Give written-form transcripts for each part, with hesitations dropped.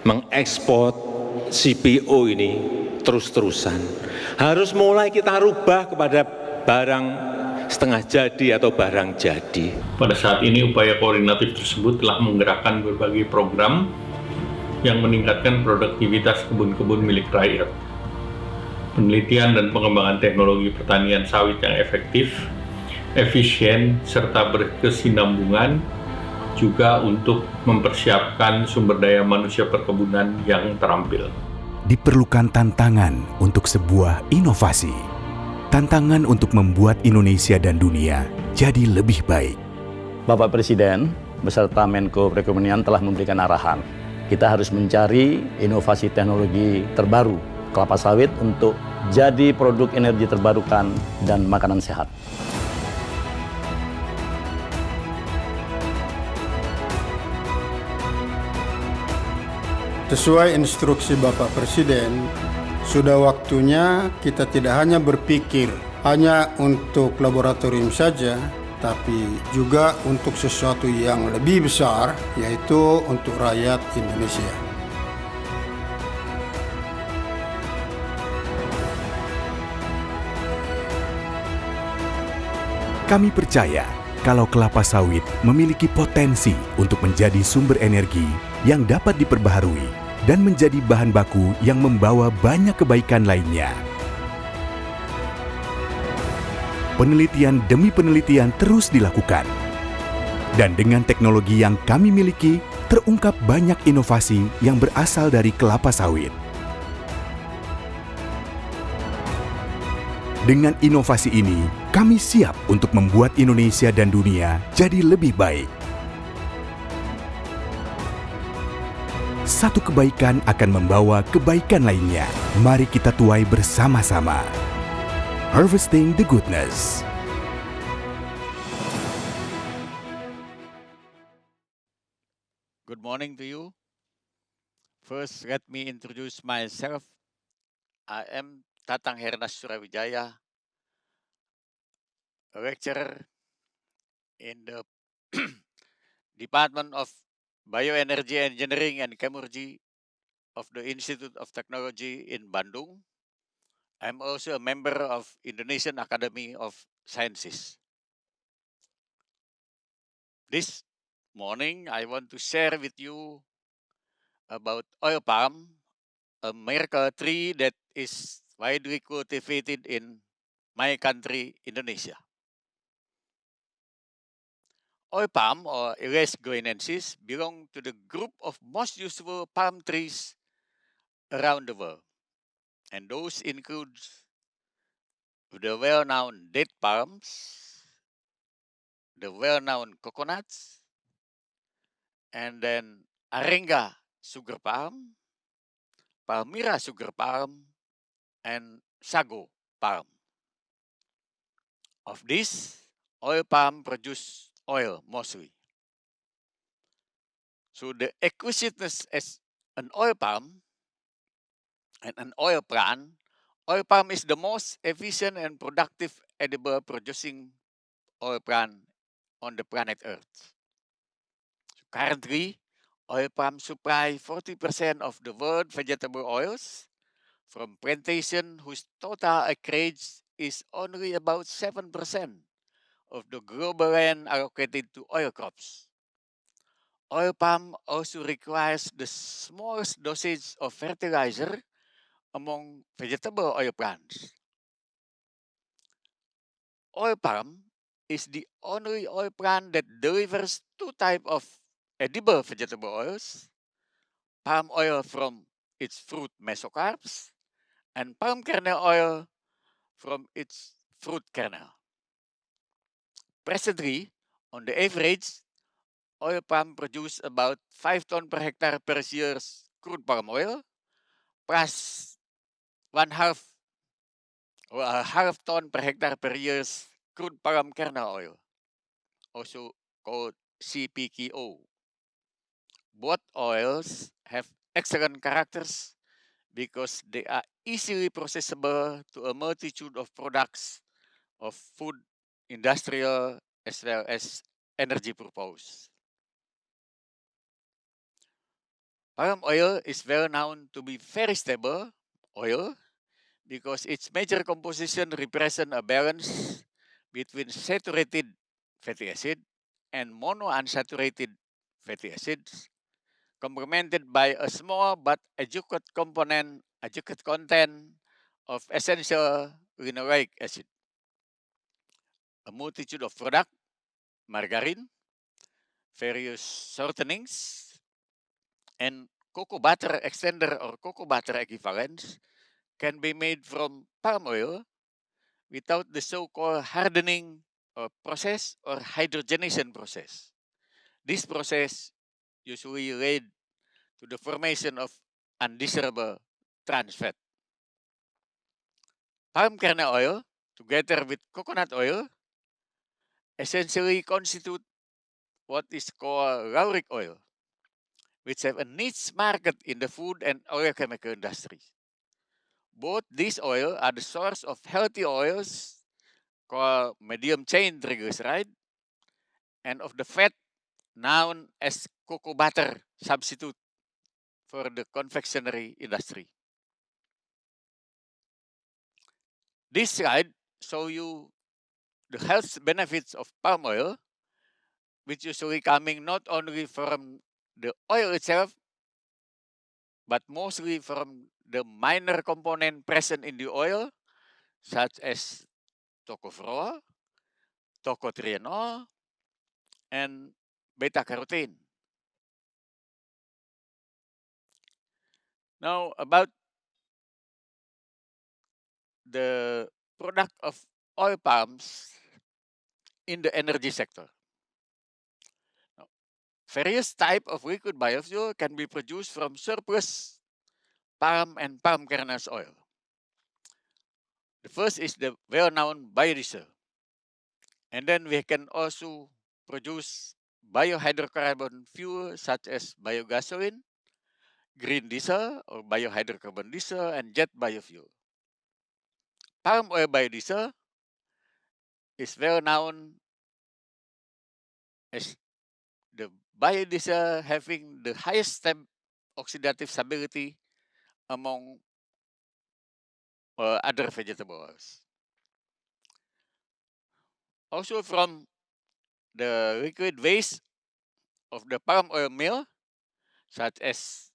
mengekspor CPO ini terus-terusan. Harus mulai kita rubah kepada barang setengah jadi atau barang jadi. Pada saat ini upaya koordinatif tersebut telah menggerakkan berbagai program yang meningkatkan produktivitas kebun-kebun milik rakyat. Penelitian dan pengembangan teknologi pertanian sawit yang efektif, efisien, serta berkesinambungan juga untuk mempersiapkan sumber daya manusia perkebunan yang terampil. Diperlukan tantangan untuk sebuah inovasi. Tantangan untuk membuat Indonesia dan dunia jadi lebih baik. Bapak Presiden beserta Menko Perekonomian telah memberikan arahan. Kita harus mencari inovasi teknologi terbaru kelapa sawit untuk jadi produk energi terbarukan dan makanan sehat. Sesuai instruksi Bapak Presiden, sudah waktunya kita tidak hanya berpikir hanya untuk laboratorium saja, tapi juga untuk sesuatu yang lebih besar, yaitu untuk rakyat Indonesia. Kami percaya kalau kelapa sawit memiliki potensi untuk menjadi sumber energi yang dapat diperbaharui dan menjadi bahan baku yang membawa banyak kebaikan lainnya. Penelitian demi penelitian terus dilakukan. Dan dengan teknologi yang kami miliki, terungkap banyak inovasi yang berasal dari kelapa sawit. Dengan inovasi ini, kami siap untuk membuat Indonesia dan dunia jadi lebih baik. Satu kebaikan akan membawa kebaikan lainnya. Mari kita tuai bersama-sama. Harvesting the Goodness. Good morning to you. First, let me introduce myself. I am Tatang Hernas Surawijaya, a lecturer in the Department of Bioenergy Engineering and Chemurgy of the Institute of Technology in Bandung. I'm also a member of Indonesian Academy of Sciences. This morning, I want to share with you about oil palm, a miracle tree that is widely cultivated in my country, Indonesia. Oil palm, or Ilex guineensis, belong to the group of most useful palm trees around the world. And those include the well-known date palms, the well-known coconuts, and then Arenga sugar palm, Palmyra sugar palm, and Sago palm. Of this, oil palm produce oil mostly. So the exquisiteness as an oil palm and an oil plant, oil palm is the most efficient and productive edible producing oil plant on the planet Earth. So currently, oil palm supply 40% of the world vegetable oils from plantation whose total acreage is only about 7% of the global land allocated to oil crops. Oil palm also requires the smallest dosage of fertilizer among vegetable oil plants. Oil palm is the only oil plant that delivers two types of edible vegetable oils: palm oil from its fruit mesocarps and palm kernel oil from its fruit kernel. Presently, on the average, oil palm produce about 5 tons per hectare per year crude palm oil, plus a half ton per hectare per year crude palm kernel oil, also called CPKO. Both oils have excellent characters because they are easily processable to a multitude of products of food, industrial, as well as energy purpose. Palm oil is well known to be very stable oil because its major composition represent a balance between saturated fatty acid and monounsaturated fatty acids, complemented by a small but adequate content of essential linoleic acid. A multitude of products, margarine, various shortenings, and cocoa butter extender or cocoa butter equivalents can be made from palm oil without the so-called hardening process or hydrogenation process. This process usually lead to the formation of undesirable trans fat. Palm kernel oil, together with coconut oil, essentially constitute what is called lauric oil, which have a niche market in the food and oil chemical industry. Both these oil are the source of healthy oils called medium chain triglyceride and of the fat known as cocoa butter substitute for the confectionery industry. This slide show you the health benefits of palm oil, which usually coming not only from the oil itself, but mostly from the minor component present in the oil, such as tocopherol, tocotrienol, and beta-carotene. Now, about the product of oil palms in the energy sector. Now, various type of liquid biofuel can be produced from surplus palm and palm kernels oil. The first is the well-known biodiesel. And then we can also produce biohydrocarbon fuel such as biogasoline, green diesel or biohydrocarbon diesel, and jet biofuel. Palm oil biodiesel is well known as the biodiesel having the highest oxidative stability among other vegetable oils. Also from the liquid waste of the palm oil mill, such as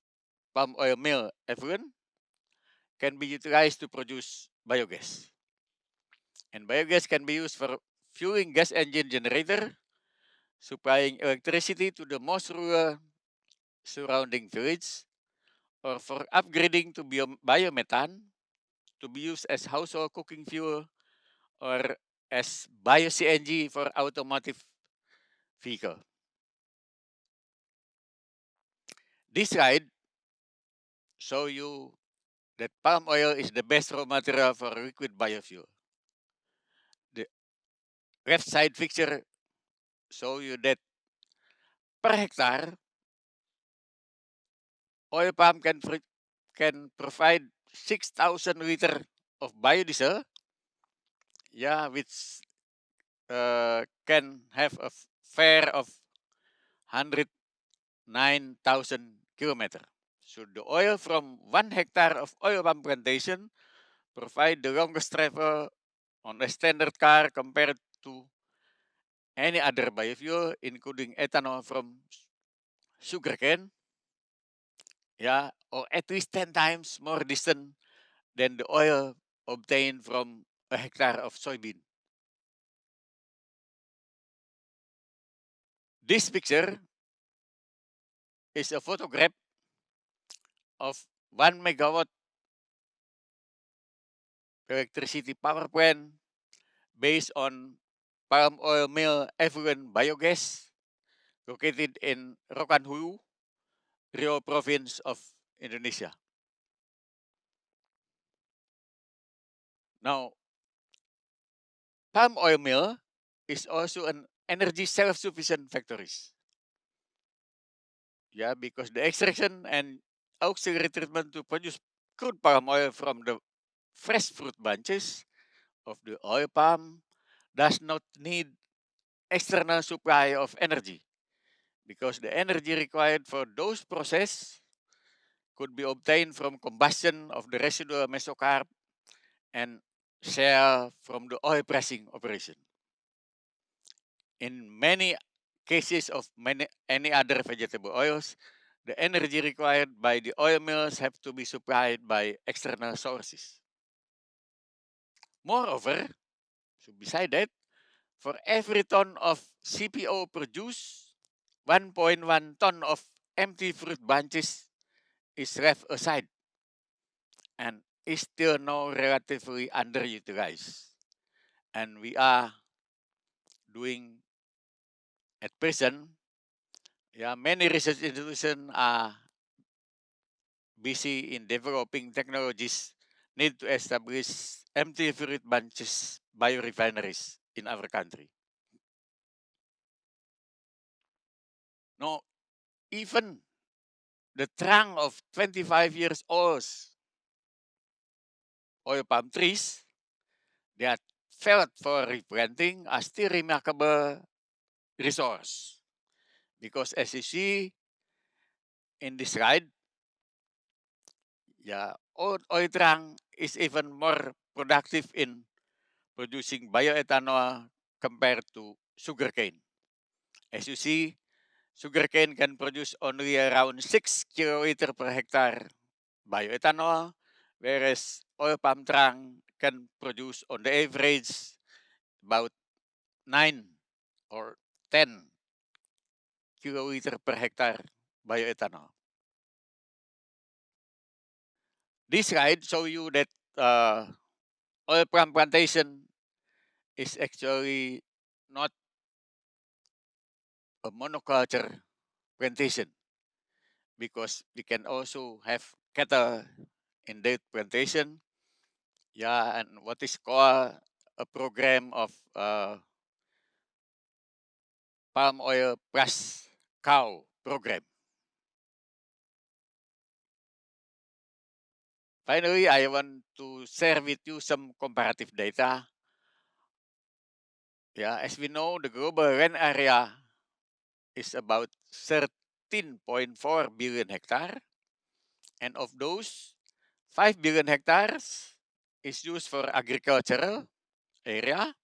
palm oil mill effluent, can be utilized to produce biogas. And biogas can be used for fueling gas engine generator, supplying electricity to the most rural surrounding village, or for upgrading to biomethane to be used as household cooking fuel or as bio-CNG for automotive vehicle. This slide show you that palm oil is the best raw material for liquid biofuel. The left side picture show you that per hectare, oil palm can provide 6,000 liter of biodiesel, which can have a fare of 109,000 kilometers. So the oil from 1 hectare of oil palm plantation provide the longest travel on a standard car compared to any other biofuel, including ethanol from sugarcane, or at least 10 times more distant than the oil obtained from a hectare of soybean. This picture is a photograph of 1 megawatt electricity power plant based on palm oil mill effluent biogas located in Rokan Hulu, Riau province of Indonesia. Now, palm oil mill is also an energy self-sufficient factories. Because the extraction and auxiliary treatment to produce crude palm oil from the fresh fruit bunches of the oil palm does not need external supply of energy, because the energy required for those process could be obtained from combustion of the residual mesocarp and share from the oil pressing operation. In many cases of any other vegetable oils, the energy required by the oil mills have to be supplied by external sources. Moreover, so beside that, for every ton of CPO produced, 1.1 ton of empty fruit bunches is left aside and is still now relatively underutilized. And we are doing at present, many research institutions are busy in developing technologies need to establish empty fruit bunches biorefineries in our country. Now, even the trunk of 25 years old oil palm trees that felled for replanting are still remarkable resource. Because as you see in this slide, oil trunk is even more productive in producing bioethanol compared to sugarcane. As you see, sugarcane can produce only around 6 kiloliter per hectare bioethanol, whereas oil palm trunk can produce on the average about 9 or 10 kiloliter per hectare bioethanol. This slide shows you that oil palm plantation is actually not a monoculture plantation because we can also have cattle in that plantation. And what is called a program of palm oil plus cow program. Finally, I want to share with you some comparative data. As we know, the global land area is about 13.4 billion hectares. And of those, 5 billion hectares is used for agricultural area.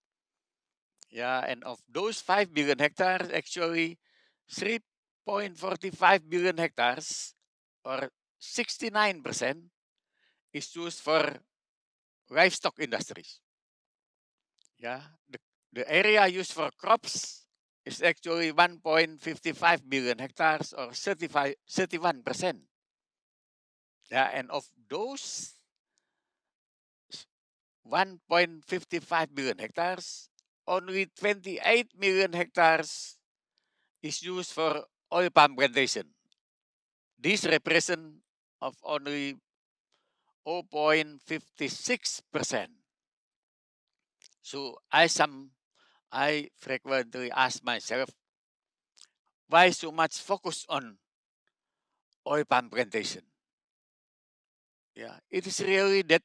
And of those 5 billion hectares, actually 3.45 billion hectares, or 69%, is used for livestock industries. The area used for crops is actually 1.55 billion hectares, or 31%. And of those 1.55 billion hectares, only 28 million hectares is used for oil palm plantation. This represents of only 0.56%. So I frequently ask myself, why so much focus on oil palm plantation? It is really that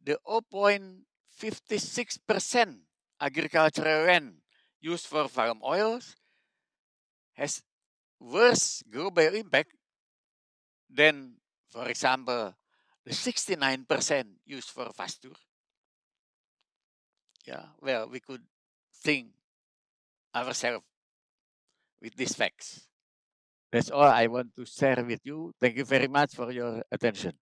the 0.56% agricultural land used for palm oils has worse global impact than, for example, the 69% used for pasture. We could think ourselves with these facts. That's all I want to share with you. Thank you very much for your attention.